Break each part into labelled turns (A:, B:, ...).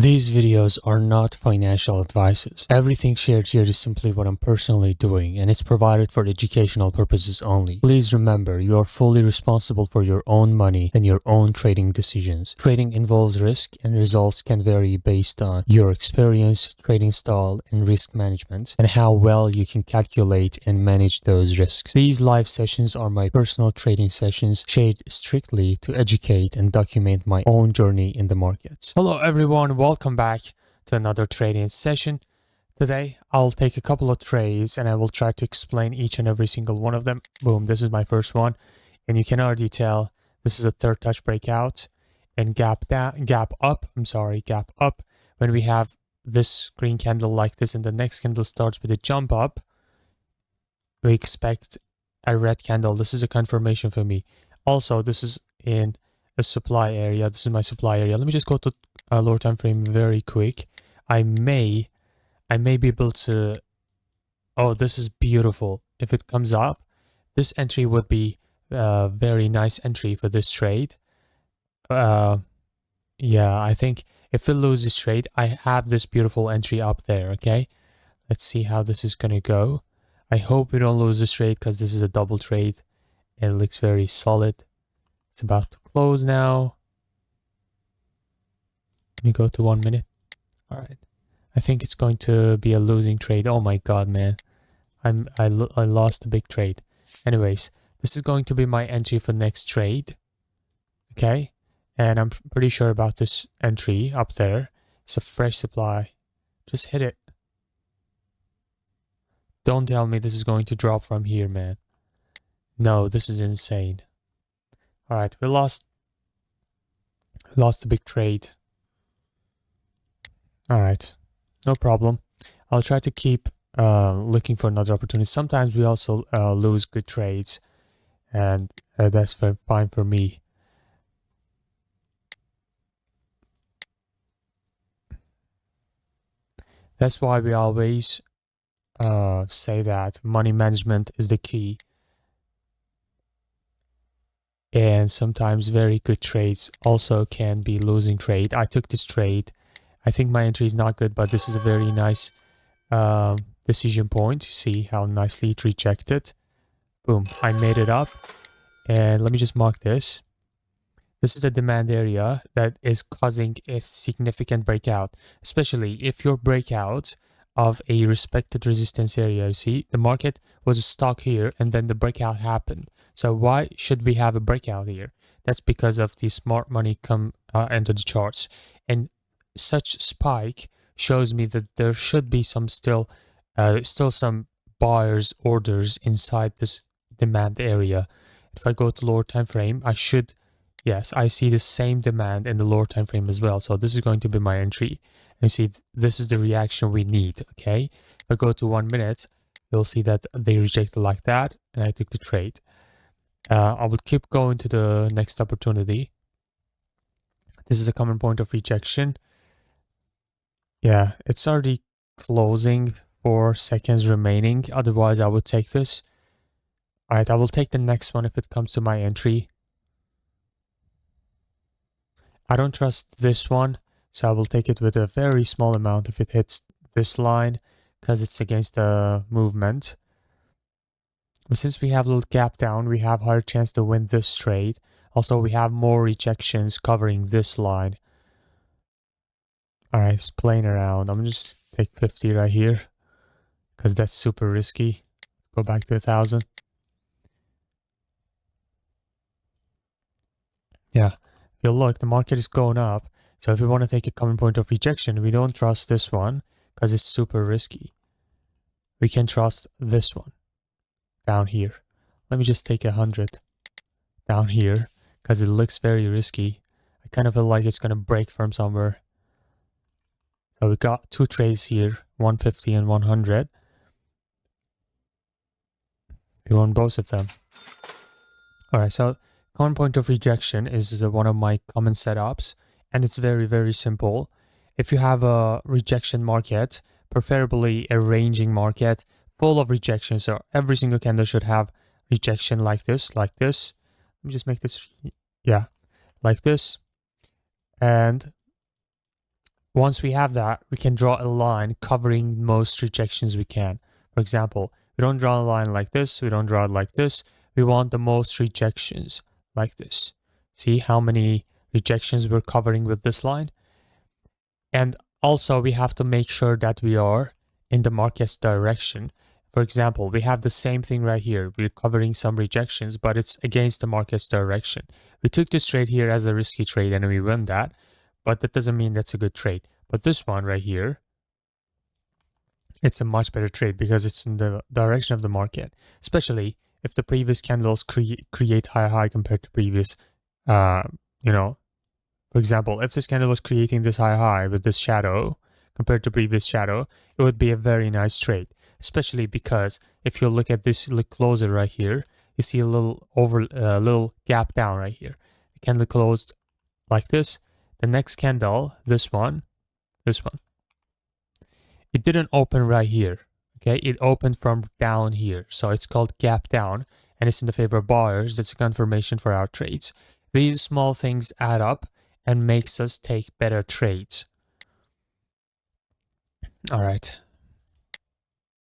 A: These videos are not financial advices. Everything shared here is simply what I'm personally doing, and it's provided for educational purposes only. Please remember, you are fully responsible for your own money and your own trading decisions. Trading involves risk, and results can vary based on your experience, trading style, and risk management, and how well you can calculate and manage those risks. These live sessions are my personal trading sessions shared strictly to educate and document my own journey in the markets. Hello everyone, welcome back to another trading session. Today I'll take a couple of trades and I will try to explain each and every single one of them. Boom, this is my first one, and you can already tell this is a third touch breakout and gap up. When we have this green candle like this and the next candle starts with a jump up, we expect a red candle. This is a confirmation for me. Also, this is in a supply area. This is my supply area. Let me just go to a lower time frame very quick. I may be able to. Oh, this is beautiful. If it comes up, this entry would be a very nice entry for this trade. Yeah, I think if we lose this trade, I have this beautiful entry up there. Okay, let's see how this is gonna go. I hope we don't lose this trade because this is a double trade. It looks very solid. It's about to close now. Let me go to 1 minute. All right. I think it's going to be a losing trade. Oh my god, man. I lost a big trade. Anyways, this is going to be my entry for next trade. Okay? And I'm pretty sure about this entry up there. It's a fresh supply. Just hit it. Don't tell me this is going to drop from here, man. No, this is insane. All right, we lost a big trade. All right, no problem. I'll try to keep looking for another opportunity. Sometimes we also lose good trades, and that's fine for me. That's why we always say that money management is the key. And sometimes very good trades also can be losing trade. I took this trade. I think my entry is not good, but this is a very nice decision point. You see how nicely it rejected. Boom, I made it up. And let me just mark this. This is the demand area that is causing a significant breakout, especially if your breakout of a respected resistance area. You see, the market was stuck here and then the breakout happened. So why should we have a breakout here? That's because of the smart money come into the charts. And such spike shows me that there should be some still some buyers orders inside this demand area. If I go to lower time frame, I should, yes, I see the same demand in the lower time frame as well. So this is going to be my entry. And see, this is the reaction we need. Okay, if I go to 1 minute, you'll see that they rejected like that, and I took the trade. I will keep going to the next opportunity. This is a common point of rejection. Yeah, it's already closing, 4 seconds remaining. Otherwise, I would take this. All right, I will take the next one if it comes to my entry. I don't trust this one, so I will take it with a very small amount if it hits this line, because it's against the movement. But since we have a little gap down, we have higher chance to win this trade. Also, we have more rejections covering this line. All right, it's playing around. I'm just take 50 right here because that's super risky. Go back to 1,000. Yeah, you'll look, the market is going up. So if we want to take a common point of rejection, we don't trust this one because it's super risky. We can trust this one down here. Let me just take 100 down here because it looks very risky. I kind of feel like it's going to break from somewhere. So we got 2 trades here, 150 and 100. We want both of them. All right, so common point of rejection is one of my common setups, and it's very, very simple. If you have a rejection market, preferably a ranging market, full of rejections, so every single candle should have rejection like this, Let me just make this, yeah, like this. And Once we have that, we can draw a line covering most rejections we can. For example, we don't draw a line like this, we don't draw it like this. We want the most rejections like this. See how many rejections we're covering with this line? And also we have to make sure that we are in the market's direction. For example, we have the same thing right here. We're covering some rejections, but it's against the market's direction. We took this trade here as a risky trade and we won that, but that doesn't mean that's a good trade. But this one right here, it's a much better trade because it's in the direction of the market, especially if the previous candles create higher high compared to previous, for example, if this candle was creating this higher high with this shadow compared to previous shadow, it would be a very nice trade, especially because if you look at this, look closer right here, you see a little gap down right here. The candle closed like this. The next candle, this one, it didn't open right here. Okay, it opened from down here, so it's called gap down, and it's in the favor of buyers. That's a confirmation for our trades. These small things add up and makes us take better trades. All right.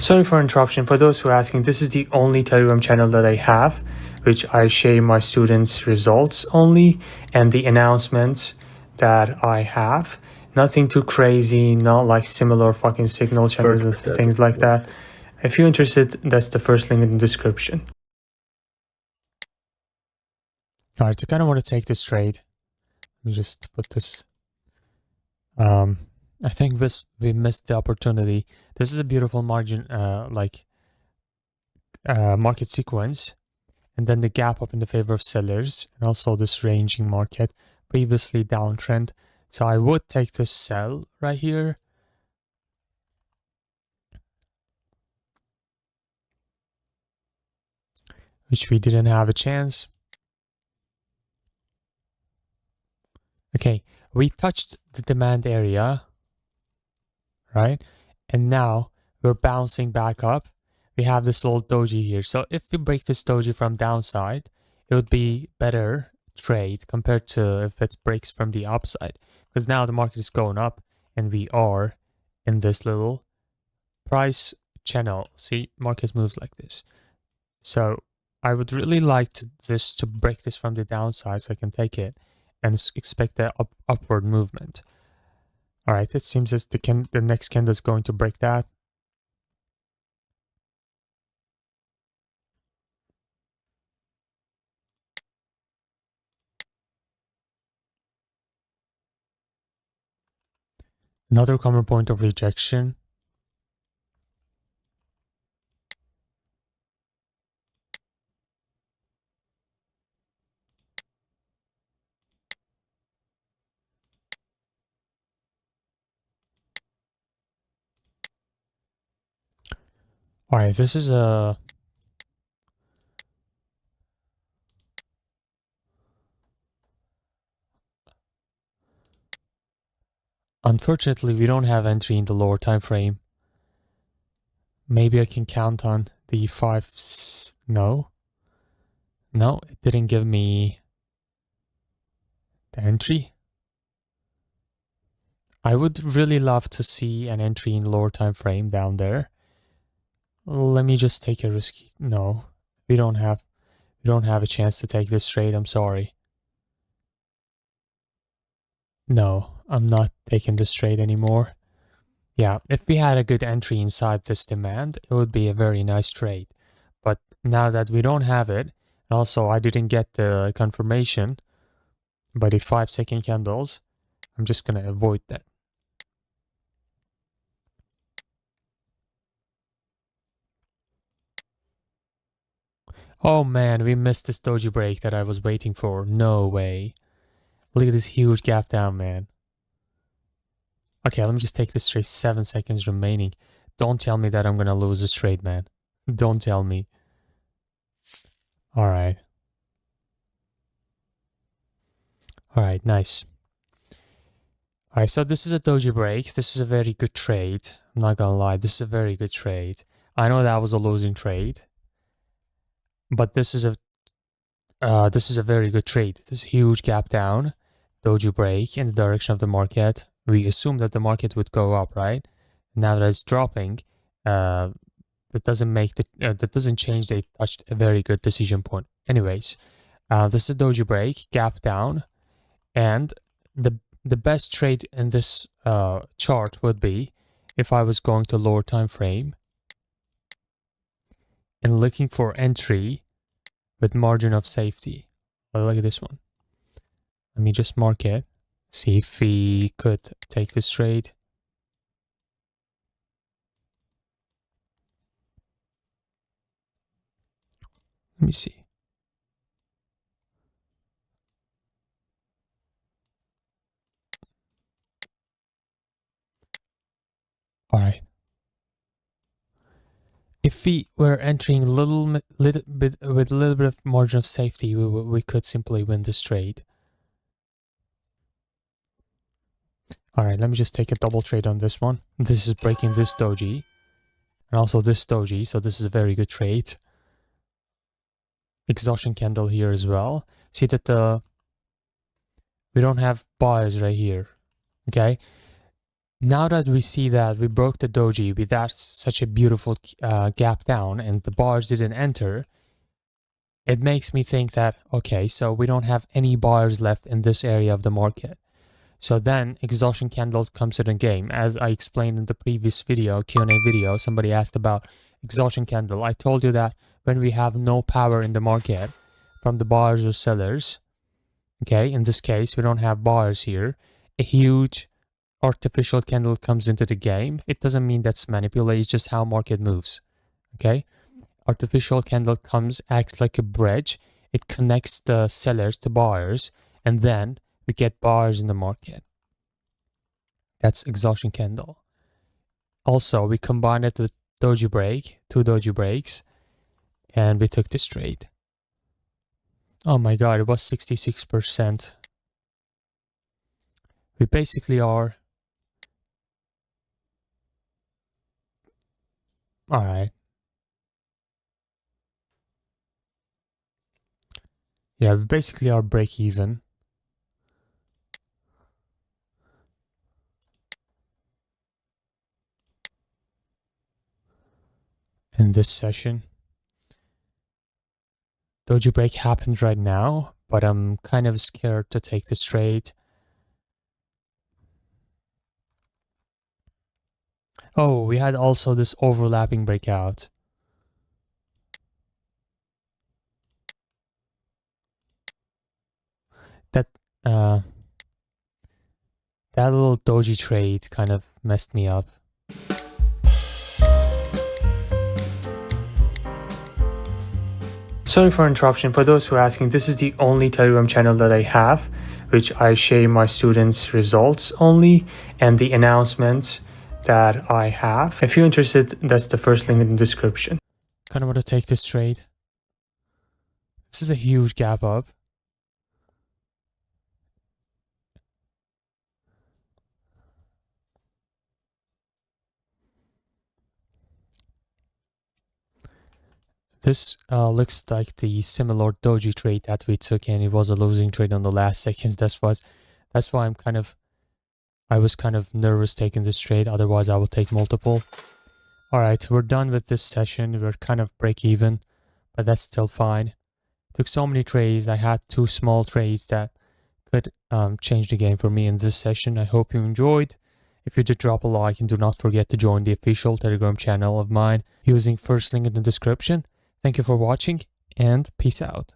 A: Sorry for interruption. For those who are asking, this is the only Telegram channel that I have, which I share my students' results only and the announcements that I have. Nothing too crazy, not like similar fucking signal channels and things like that. If you're interested, that's the first link in the description. All right, I kind of want to take this trade. Let me just put this. I think we missed the opportunity. This is a beautiful margin, market sequence, and then the gap up in the favor of sellers, and also this ranging market, previously downtrend. So I would take this sell right here. Which we didn't have a chance. Okay, we touched the demand area, right? And now we're bouncing back up. We have this little Dojee here. So if we break this Dojee from downside, it would be better trade compared to if it breaks from the upside. Because now the market is going up and we are in this little price channel. See, market moves like this. So I would really like this to break this from the downside so I can take it and expect the upward movement. All right, it seems that the next candle is going to break that. Another common point of rejection. All right, this is a unfortunately we don't have entry in the lower time frame. Maybe I can count on the 5. No, it didn't give me the entry. I would really love to see an entry in lower time frame down there. Let me just take a risky. No, we don't have a chance to take this trade. I'm sorry. No, I'm not taking this trade anymore. Yeah, if we had a good entry inside this demand, it would be a very nice trade. But now that we don't have it, and also I didn't get the confirmation by the 5-second candles, I'm just gonna avoid that. Oh man, we missed this doji break that I was waiting for. No way. Look at this huge gap down, man. Okay, let me just take this trade. 7 seconds remaining. Don't tell me that I'm gonna lose this trade, man. Don't tell me. Alright. Alright, nice. Alright, so this is a doji break. This is a very good trade. I'm not gonna lie, this is a very good trade. I know that was a losing trade. But this is a very good trade. This huge gap down, doji break in the direction of the market. we assume that the market would go up, right? Now that it's dropping, that doesn't change. They touched a very good decision point. Anyways, this is a Dojee break, gap down, and the best trade in this chart would be if I was going to lower time frame and looking for entry with margin of safety. Look at this one. Let me just mark it. See if we could take this trade. Let me see. All right. If we were entering little bit with a little bit of margin of safety, we could simply win this trade. All right, let me just take a double trade on this one. This is breaking this Dojee and also this Dojee, so this is a very good trade. Exhaustion candle here as well. See that we don't have buyers right here. Okay. Now that we see that we broke the Dojee with that such a beautiful gap down and the buyers didn't enter, it makes me think that, okay, so we don't have any buyers left in this area of the market. So then exhaustion candles comes in the game. As I explained in the previous video, Q&A video, somebody asked about exhaustion candle. I told you that when we have no power in the market from the buyers or sellers, okay, in this case, we don't have buyers here, a huge artificial candle comes into the game. It doesn't mean that's manipulated, it's just how market moves, okay? Artificial candle comes, acts like a bridge. It connects the sellers to buyers, and then we get buyers in the market. That's exhaustion candle. Also, we combine it with Dojee break, 2 Dojee breaks, and we took this trade. Oh my god, it was 66%. We basically are... Alright. Yeah, we basically are break even. In this session. Dojee break happened right now, but I'm kind of scared to take this trade. Oh, we had also this overlapping breakout. That little Dojee trade kind of messed me up. Sorry for interruption. For those who are asking, this is the only Telegram channel that I have, which I share my students' results only and the announcements that I have. If you're interested, that's the first link in the description. Kind of want to take this trade. This is a huge gap up. This looks like the similar Dojee trade that we took, and it was a losing trade on the last seconds. That's why I was kind of nervous taking this trade. Otherwise, I would take multiple. All right, we're done with this session. We're kind of break even, but that's still fine. Took so many trades. I had 2 small trades that could change the game for me in this session. I hope you enjoyed. If you did, drop a like and do not forget to join the official Telegram channel of mine using first link in the description. Thank you for watching and peace out.